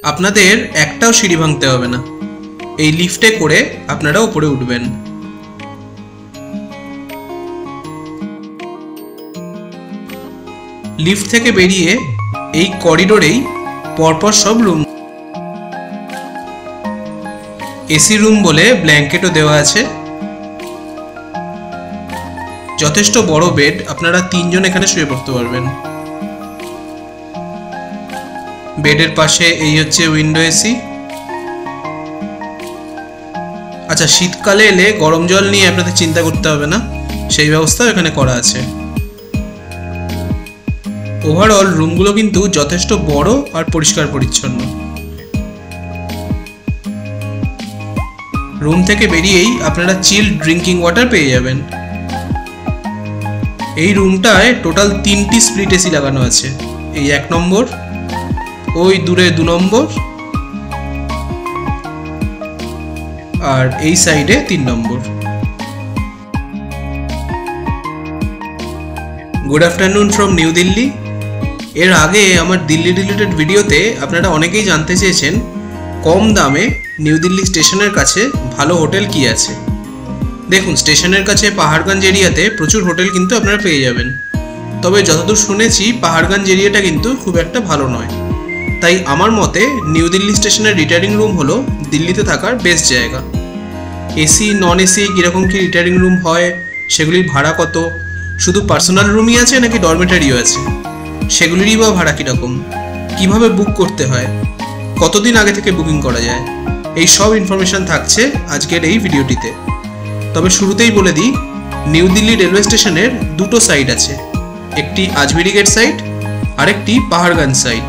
আপনাদের একটাও সিঁড়ি ভাঙতে হবে না, এই লিফটে করে আপনারা উপরে উঠবেন। লিফট থেকে বেরিয়ে এই করিডোরেই পরপর সব রুম। এসি রুম বলে ব্ল্যাঙ্কেটও দেওয়া আছে। যথেষ্ট বড় বেড, আপনারা 3 জন এখানে শুয়ে পড়তে পারবেন। বেডের পাশে এই হচ্ছে উইন্ডো এসি। আচ্ছা, শীতকালে এলে গরম জল নিয়ে আপনাদের চিন্তা করতে হবে না, সেই ব্যবস্থা এখানে করা আছে। ওভারঅল রুমগুলো কিন্তু যথেষ্ট বড় আর পরিষ্কার পরিচ্ছন্ন। রুম থেকে বেরিয়েই আপনারা চিল্ড ড্রিঙ্কিং ওয়াটার পেয়ে যাবেন। এই রুমটায় টোটাল 3টি স্প্লিট এসি লাগানো আছে। এই 1 নম্বর, ওই দূরে 2 নম্বর, আর এই সাইডে 3 number. Good afternoon from New Delhi. এর আগে আমার দিল্লি রিলেটেড ভিডিওতে আপনারা অনেকেই জানতে চেয়েছেন কম দামে নিউ দিল্লি স্টেশনের কাছে ভালো হোটেল কি আছে। দেখুন, স্টেশনের কাছে পাহাড়গঞ্জ এরিয়াতে প্রচুর হোটেল কিন্তু আপনারা পেয়ে যাবেন, তবে যতদূর শুনেছি পাহাড়গঞ্জ এরিয়াটা কিন্তু খুব একটা ভালো নয়। তাই আমার মতে নিউ দিল্লি স্টেশনের রিটায়ারিং রুম হলো দিল্লিতে থাকার বেস্ট জায়গা। এসি নন এসি কীরকম কী রিটায়ারিং রুম হয়, সেগুলির ভাড়া কত, শুধু পার্সোনাল রুমই আছে নাকি ডরমেটারিও আছে, সেগুলিরই বা ভাড়া কীরকম, কীভাবে বুক করতে হয়, কতদিন আগে থেকে বুকিং করা যায়, এই সব ইনফরমেশান থাকছে আজকের এই ভিডিওটিতে। তবে শুরুতেই বলে দিই, নিউ দিল্লি রেলওয়ে স্টেশনের 2টো সাইড আছে, একটি আজমেরি গেট সাইড আর একটি পাহাড়গঞ্জ সাইড।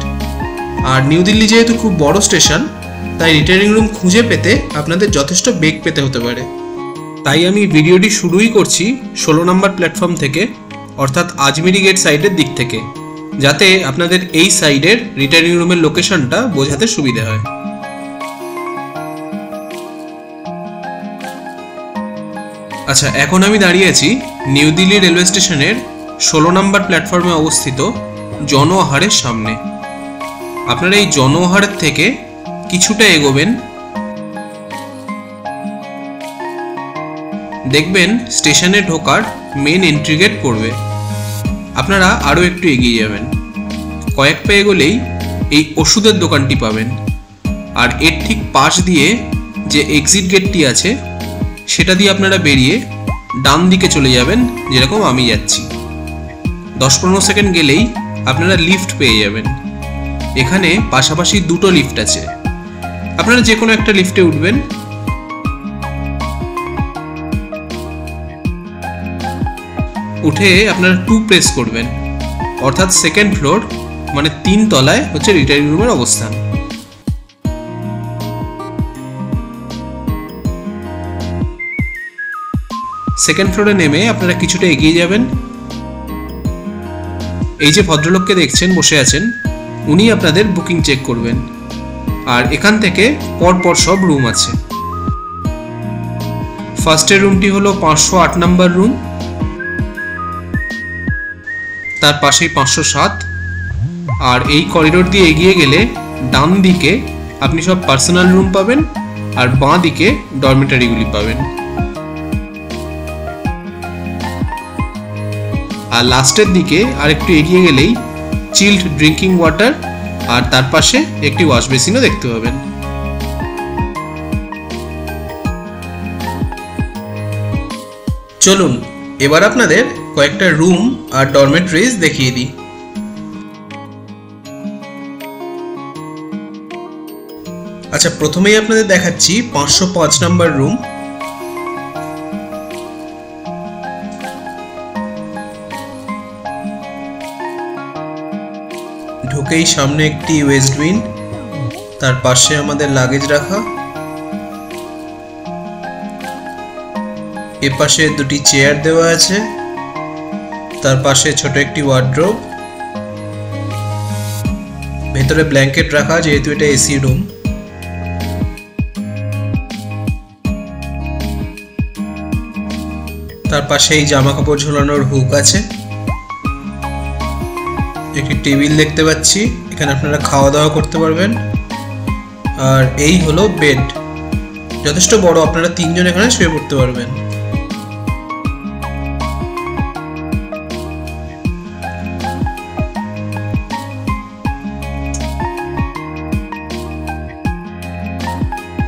আর নিউ দিল্লি যেহেতু খুব বড় স্টেশন, তাই রিটায়ারিং রুম খুঁজে পেতে আপনাদের যথেষ্ট বেগ পেতে হতে পারে। তাই আমি ভিডিওটি শুরুই করছি 16 নম্বর প্ল্যাটফর্ম থেকে, অর্থাৎ আজমেরি গেট সাইডের দিক থেকে, যাতে আপনাদের এই সাইডের রিটায়ারিং রুমের লোকেশনটা বোঝাতে সুবিধা হয়। আচ্ছা, এখন আমি দাঁড়িয়ে আছি নিউ দিল্লি রেলওয়ে স্টেশনের 16 নম্বর প্ল্যাটফর্মে অবস্থিত জন আহারের সামনে। আপনারা এই জন আহারের থেকে কিছুটা এগোবেন, দেখবেন স্টেশনে ঢোকার মেন এন্ট্রি গেট পড়বে। আপনারা আরও একটু এগিয়ে যাবেন, কয়েক পা এগোলেই এই ওষুধের দোকানটি পাবেন। আর এর ঠিক পাশ দিয়ে যে এক্সিট গেটটি আছে, সেটা দিয়ে আপনারা বেরিয়ে ডান দিকে চলে যাবেন, যেরকম আমি যাচ্ছি। 10-15 সেকেন্ড গেলেই আপনারা লিফট পেয়ে যাবেন। এখানে পাশাপাশি 2টো লিফট আছে, আপনারা যে কোনো একটা লিফটে উঠবেন। উঠে আপনারা 2 প্রেস করবেন, অর্থাৎ সেকেন্ড ফ্লোর, মানে 3 তলায় হচ্ছে রিটায়ারিং রুমের অবস্থান। সেকেন্ড ফ্লোরে নেমে আপনারা কিছুটা এগিয়ে যাবেন। এই যে ভদ্রলোককে দেখছেন বসে আছেন, উনি আপনাদের বুকিং চেক করবেন। আর এখান থেকে পরপর সব রুম আছে। ফার্স্টের রুমটি হলো 508 নম্বর রুম, তার পাশেই 507। আর এই করিডোর দিয়ে এগিয়ে গেলে ডান দিকে আপনি সব পার্সোনাল রুম পাবেন, আর বাঁ দিকে ডরমেটারিগুলি পাবেন। আর লাস্টের দিকে আর একটু এগিয়ে গেলেই চিল্ড ড্রিঙ্কিং ওয়াটার, আর তার পাশে একটি ওয়াশ বেসিনও দেখতে পাবেন। চলুন এবার আপনাদের কয়েকটা রুম আর ডরমেটরিজ দেখিয়ে দিই। আচ্ছা, প্রথমেই আপনাদের দেখাচ্ছি 505 নম্বর রুম। ঢুকেই সামনে একটি ওয়েস্টবিন, তার পাশে আমাদের লাগেজ রাখা, এর পাশে 2টি চেয়ার দেওয়া আছে, তার পাশে ছোট একটি ওয়ার্ড্রোব, ভেতরে ব্ল্যাঙ্কেট রাখা যেহেতু এটা এসি রুম। তার পাশে এই জামা কাপড় ঝোলানোর হুক আছে, একটি টেবিল দেখতে পাচ্ছি, এখানে আপনারা খাওয়া দাওয়া করতে পারবেন। আর এই হলো বেড, যথেষ্ট বড়, আপনারা 3 জন এখানে শুয়ে পড়তে পারবেন।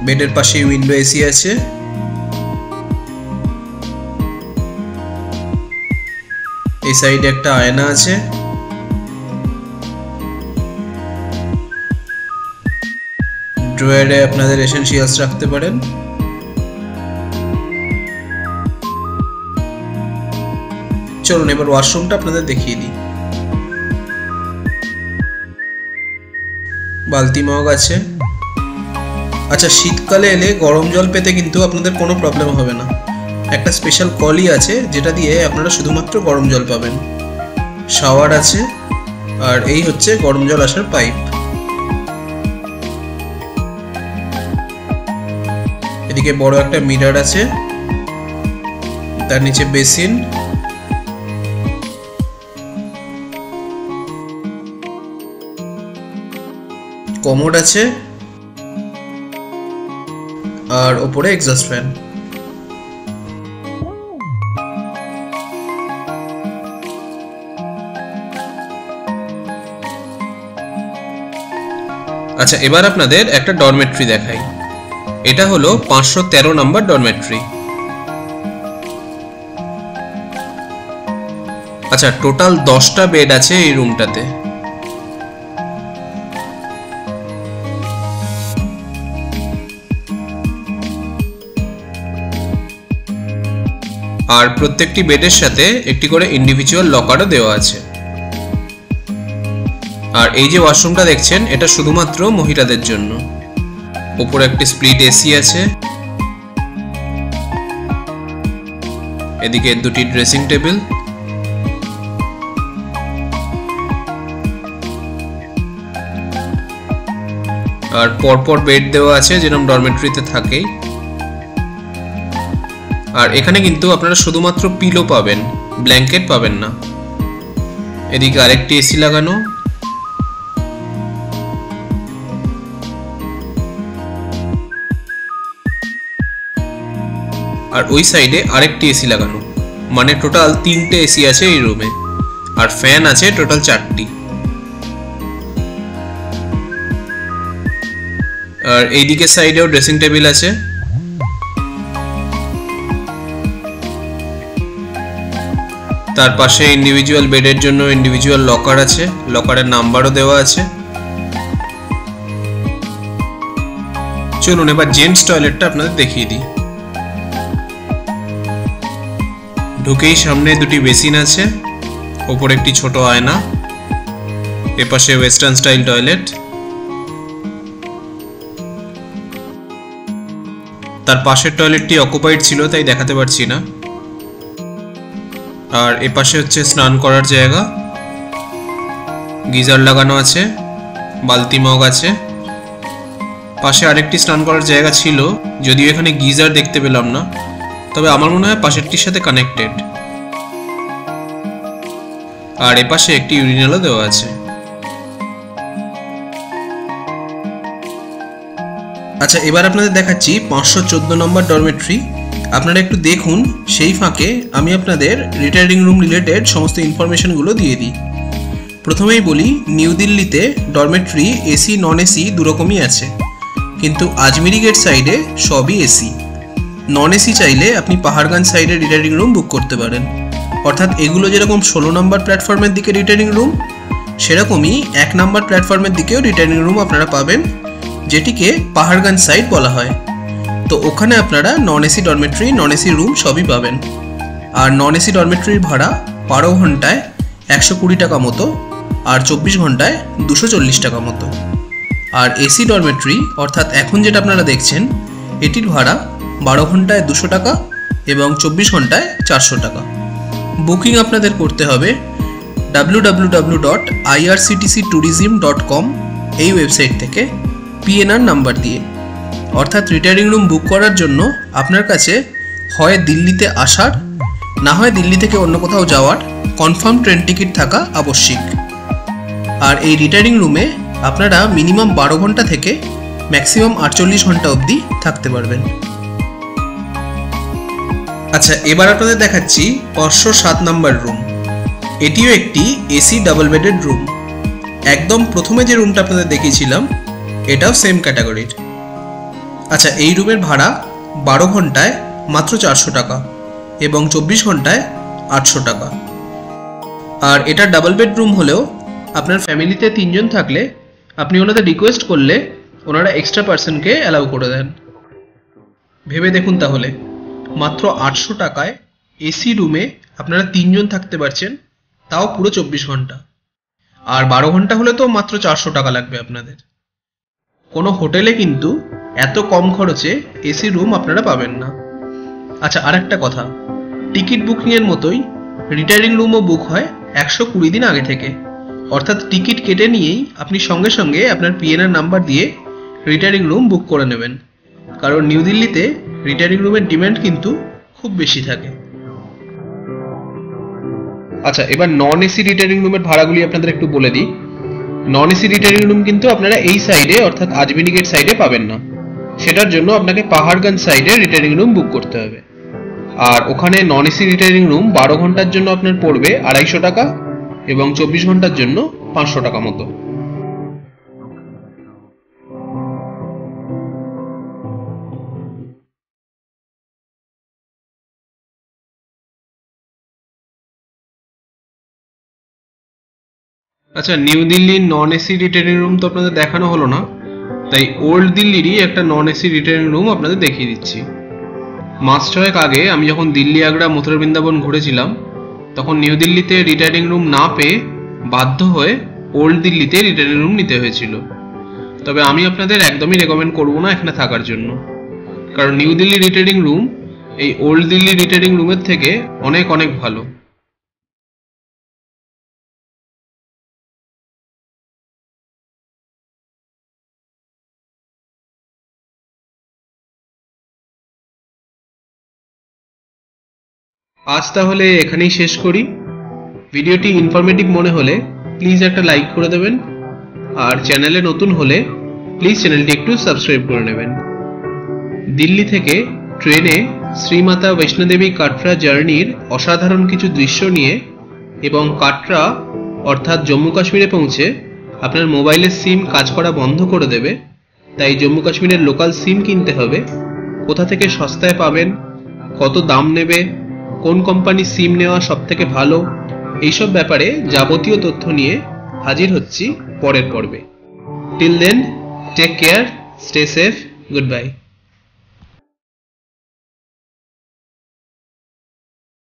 বেডের পাশে উইন্ডো এসি আছে। এই সাইডে একটা আয়না আছে। ড্রয়ারে আপনাদের এসেনশিয়ালস রাখতে পারেন। চলুন এবার ওয়াশরুমটা আপনাদের দেখিয়ে দিই। বালতি মগ আছে। আচ্ছা, শীতকালে এলে গরম জল পেতে কিন্তু আপনাদের কোনো প্রবলেম হবে না। একটা স্পেশাল কলই আছে যেটা দিয়ে আপনারা শুধুমাত্র গরম জল পাবেন। শাওয়ার আছে, আর এই হচ্ছে গরম জল আসার পাইপ। এদিকে বড় একটা মিরার আছে, তার নিচে বেসিন, কমোড আছে, আর ওপরে এক্সস্ট ফ্যান। আচ্ছা, এবার আপনাদের একটা ডরমেট্রি দেখাই। এটা হলো 513 নম্বর ডরমেট্রি। আচ্ছা, টোটাল 10টা বেড আছে এই রুমটাতে। আর প্রত্যেকটি বেডের সাথে একটি করে ইন্ডিভিজুয়াল লকারও দেওয়া আছে। আর এই যে ওয়াশরুমটা দেখছেন, এটা শুধুমাত্র মহিলাদের জন্য। উপরে একটি স্প্লিট এসি আছে। এদিকে দুটি ড্রেসিং টেবিল। আর পরপর বেড দেওয়া আছে, যেরকম ডরমেটরিতে থাকে। আর এখানে কিন্তু আপনারা শুধুমাত্র পিলো পাবেন, ব্ল্যাঙ্কেট পাবেন না। এদিকে আরেকটি এসি লাগানো। আর ওই সাইডে আরেকটি এসি লাগানো, মানে টোটাল 3টে এসি আছে এই রুমে। আর ফ্যান আছে টোটাল 4টি। আর এইদিকে সাইডেও ড্রেসিং টেবিল আছে। তার পাশে ইন্ডিভিজুয়াল বেডের জন্য ইন্ডিভিজুয়াল লকার আছে, লকারের নাম্বারও দেওয়া আছে। চলুন এবার জেন্টস টয়লেটটা আপনাদের দেখিয়ে দিই। ঢুকেই সামনে দুটি বেসিন আছে, ওপরে একটি ছোট আয়না, এপাশে ওয়েস্টার্ন স্টাইল টয়লেট। তার পাশের টয়লেটটি অকুপাইড ছিল, তাই দেখাতে পারছি না। আর এপাশে হচ্ছে স্নান করার জায়গা, গিজার লাগানো আছে, বালতি মগ আছে। পাশে আরেকটি স্নান করার জায়গা ছিল, যদিও এখানে গিজার দেখতে পেলাম না, তবে আমার মনে হয় পাশেরটির সাথে কানেক্টেড। আর এপাশে একটি ইউরিনালও দেওয়া আছে। আচ্ছা, এবার আপনাদের দেখাচ্ছি 514 নম্বর ডরমেট্রি। আপনারা একটু দেখুন, সেই ফাঁকে আমি আপনাদের রিটায়ারিং রুম রিলেটেড সমস্ত ইনফরমেশনগুলো দিয়ে দিই। প্রথমেই বলি, নিউ দিল্লিতে ডরমেট্রি এসি নন এসি দুরকমই আছে, কিন্তু আজমিরি গেট সাইডে সবই এসি। নন এসি চাইলে আপনি পাহাড়গঞ্জ সাইডে রিটায়ারিং রুম বুক করতে পারেন। অর্থাৎ এগুলো যেরকম 16 নম্বর প্ল্যাটফর্মের দিকে রিটায়ারিং রুম, সেরকমই 1 নম্বর প্ল্যাটফর্মের দিকেও রিটায়ারিং রুম আপনারা পাবেন, যেটিকে পাহাড়গঞ্জ সাইড বলা হয়। তো ওখানে আপনারা non AC dormitory, non AC room সবই পাবেন। আর নন এসি ডরমেট্রির ভাড়া 12 ঘন্টায় 120 টাকা মতো, আর 24 ঘন্টায় 240 টাকা মতো। আর এসি ডরমেট্রি অর্থাৎ এখন যেটা আপনারা দেখছেন, এটির ভাড়া 12 ঘন্টায় 200 টাকা এবং 24 ঘন্টায় 400 টাকা। বুকিং আপনাদের করতে হবে www.irctctourism.com এই ওয়েবসাইট থেকে PNR নাম্বার দিয়ে। অর্থাৎ রিটায়ারিং রুম বুক করার জন্য আপনার কাছে হয় দিল্লিতে আসার, না হয় দিল্লি থেকে অন্য কোথাও যাওয়ার কনফার্ম ট্রেন টিকিট থাকা আবশ্যিক। আর এই রিটায়ারিং রুমে আপনারা মিনিমাম 12 ঘন্টা থেকে ম্যাক্সিমাম 48 ঘন্টা অবধি থাকতে পারবেন। আচ্ছা, এবার আপনাদের দেখাচ্ছি 507 নাম্বার রুম। এটিও একটি এসি ডাবল বেডেড রুম। একদম প্রথমে যে রুমটা আপনাদের দেখিয়েছিলাম এটাও সেম ক্যাটাগরির। আচ্ছা, এই রুমের ভাড়া 12 ঘন্টায় মাত্র 400 টাকা এবং 24 ঘন্টায় 800 টাকা। আর এটা ডাবল বেডরুম হলেও আপনার ফ্যামিলিতে 3 জন থাকলে আপনি ওনাদের রিকোয়েস্ট করলে ওনারা এক্সট্রা পার্সনকে অ্যালাউ করে দেন। ভেবে দেখুন তাহলে, মাত্র 800 টাকায় এসি রুমে আপনারা 3 জন থাকতে পারছেন, তাও পুরো 24 ঘন্টা। আর 12 ঘন্টা হলে তো মাত্র 400 টাকা লাগবে আপনাদের। কোনো হোটেলে কিন্তু এত কম খরচে এসি রুম আপনারা পাবেন না। আচ্ছা, আর একটা কথা, টিকিট বুকিংয়ের মতোই রিটায়ারিং রুমও বুক হয় 120 দিন আগে থেকে। অর্থাৎ টিকিট কেটে নিয়েই আপনি সঙ্গে সঙ্গে আপনার পিএনআর নাম্বার দিয়ে রিটায়ারিং রুম বুক করে নেবেন, কারণ নিউ দিল্লিতে রিটায়ারিং রুমের ডিমান্ড কিন্তু খুব বেশি থাকে। আচ্ছা, এবার নন এসি রিটায়ারিং রুমের ভাড়াগুলি আপনাদের একটু বলে দিই। নন এসি রিটায়ারিং রুম কিন্তু আপনারা এই সাইডে অর্থাৎ আজমিনী গেট সাইডে পাবেন না। সেটার জন্য আপনাকে পাহাড়গঞ্জ সাইডে রিটায়ারিং রুম বুক করতে হবে। আর ওখানে নন এসি রিটায়ারিং রুম 12 ঘন্টার জন্য আপনার পড়বে 250 টাকা এবং 24 ঘন্টার জন্য 500 টাকা মতো। আচ্ছা, নিউ দিল্লির নন এসি রিটায়ারিং রুম তো আপনাদের দেখানো হলো না, তাই ওল্ড দিল্লিরই একটা নন এসি রিটায়ারিং রুম আপনাদের দেখিয়ে দিচ্ছি। মাস 6 আগে আমি যখন দিল্লি, আগ্রা, মথুরা, বৃন্দাবন ঘুরেছিলাম তখন নিউ দিল্লিতে রিটায়ারিং রুম না পেয়ে বাধ্য হয়ে ওল্ড দিল্লিতে রিটায়ারিং রুম নিতে হয়েছিল। তবে আমি আপনাদের একদমই রেকমেন্ড করবো না এখানে থাকার জন্য, কারণ নিউ দিল্লি রিটায়ারিং রুম এই ওল্ড দিল্লি রিটায়ারিং রুমের থেকে অনেক অনেক ভালো। আজ তাহলে এখানেই শেষ করি। ভিডিওটি ইনফরমেটিভ মনে হলে প্লিজ একটা লাইক করে দেবেন, আর চ্যানেলে নতুন হলে প্লিজ চ্যানেলটি একটু সাবস্ক্রাইব করে নেবেন। দিল্লি থেকে ট্রেনে শ্রীমাতা বৈষ্ণোদেবী কাটরা জার্নির অসাধারণ কিছু দৃশ্য নিয়ে এবং কাটরা অর্থাৎ জম্মু কাশ্মীরে পৌঁছে আপনার মোবাইলের সিম কাজ করা বন্ধ করে দেবে, তাই জম্মু কাশ্মীরের লোকাল সিম কিনতে হবে, কোথা থেকে সস্তায় পাবেন, কত দাম নেবে, কোন কোম্পানির সিম নেওয়া সব থেকে ভালো, এইসব ব্যাপারে যাবতীয় তথ্য নিয়ে হাজির হচ্ছি পরের পর্বে। Till then, take care, stay safe, good by.